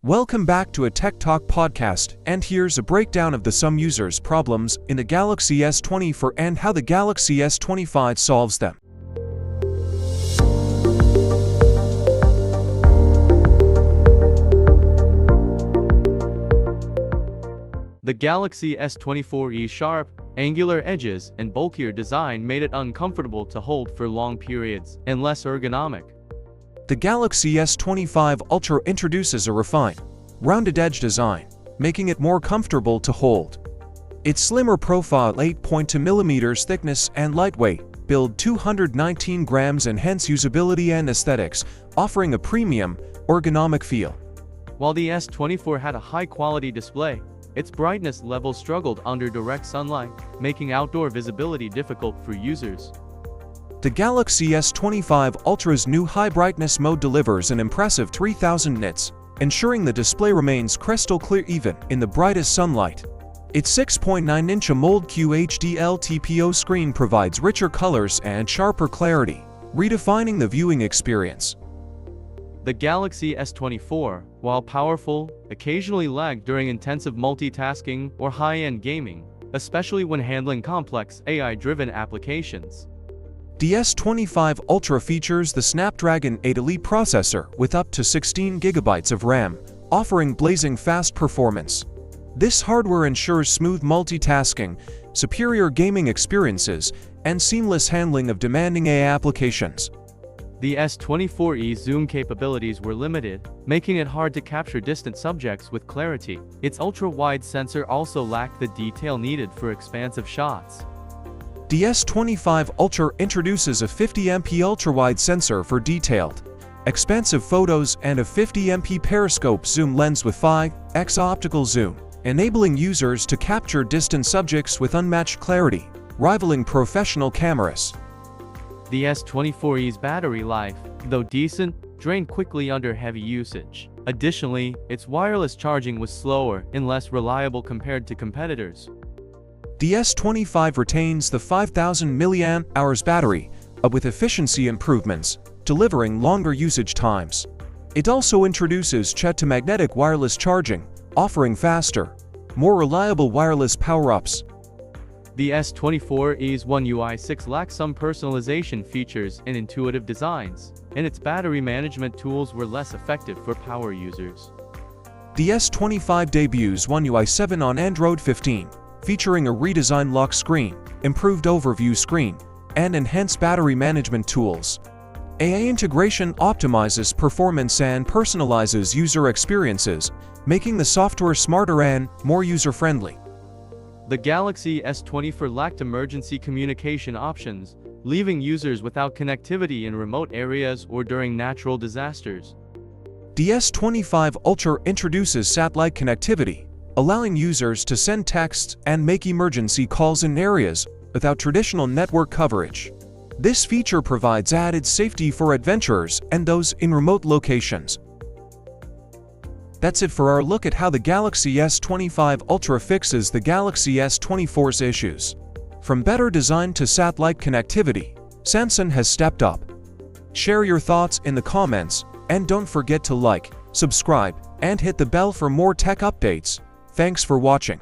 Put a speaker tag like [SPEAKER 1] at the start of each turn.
[SPEAKER 1] Welcome back to a Tech Talk podcast, and here's a breakdown of some users' problems in the Galaxy S24 and how the Galaxy S25 solves them.
[SPEAKER 2] The Galaxy S24's sharp, angular edges and bulkier design made it uncomfortable to hold for long periods and less ergonomic.
[SPEAKER 1] The Galaxy S25 Ultra introduces a refined, rounded edge design, making it more comfortable to hold. Its slimmer profile, 8.2mm thickness and lightweight build, 219 grams, enhance usability and aesthetics, offering a premium, ergonomic feel.
[SPEAKER 2] While the S24 had a high-quality display, its brightness level struggled under direct sunlight, making outdoor visibility difficult for users.
[SPEAKER 1] The Galaxy S25 Ultra's new high-brightness mode delivers an impressive 3000 nits, ensuring the display remains crystal clear even in the brightest sunlight. Its 6.9-inch AMOLED QHD LTPO screen provides richer colors and sharper clarity, redefining the viewing experience.
[SPEAKER 2] The Galaxy S24, while powerful, occasionally lagged during intensive multitasking or high-end gaming, especially when handling complex AI-driven applications.
[SPEAKER 1] The S25 Ultra features the Snapdragon 8 Elite processor with up to 16 GB of RAM, offering blazing fast performance. This hardware ensures smooth multitasking, superior gaming experiences, and seamless handling of demanding AI applications.
[SPEAKER 2] The S24's zoom capabilities were limited, making it hard to capture distant subjects with clarity. Its ultra-wide sensor also lacked the detail needed for expansive shots.
[SPEAKER 1] The S25 Ultra introduces a 50MP ultra-wide sensor for detailed, expansive photos and a 50MP periscope zoom lens with 5x optical zoom, enabling users to capture distant subjects with unmatched clarity, rivaling professional cameras.
[SPEAKER 2] The S24's battery life, though decent, drained quickly under heavy usage. Additionally, its wireless charging was slower and less reliable compared to competitors.
[SPEAKER 1] The S25 retains the 5000 mAh battery, with efficiency improvements, delivering longer usage times. It also introduces magnetic wireless charging, offering faster, more reliable wireless power-ups.
[SPEAKER 2] The S24's One UI 6 lacks some personalization features and intuitive designs, and its battery management tools were less effective for power users.
[SPEAKER 1] The S25 debuts One UI 7 on Android 15. Featuring a redesigned lock screen, improved overview screen, and enhanced battery management tools. AI integration optimizes performance and personalizes user experiences, making the software smarter and more user-friendly.
[SPEAKER 2] The Galaxy S24 lacked emergency communication options, leaving users without connectivity in remote areas or during natural disasters.
[SPEAKER 1] The S25 Ultra introduces satellite connectivity, allowing users to send texts and make emergency calls in areas without traditional network coverage. This feature provides added safety for adventurers and those in remote locations. That's it for our look at how the Galaxy S25 Ultra fixes the Galaxy S24's issues. From better design to satellite connectivity, Samsung has stepped up. Share your thoughts in the comments, and don't forget to like, subscribe, and hit the bell for more tech updates. Thanks for watching.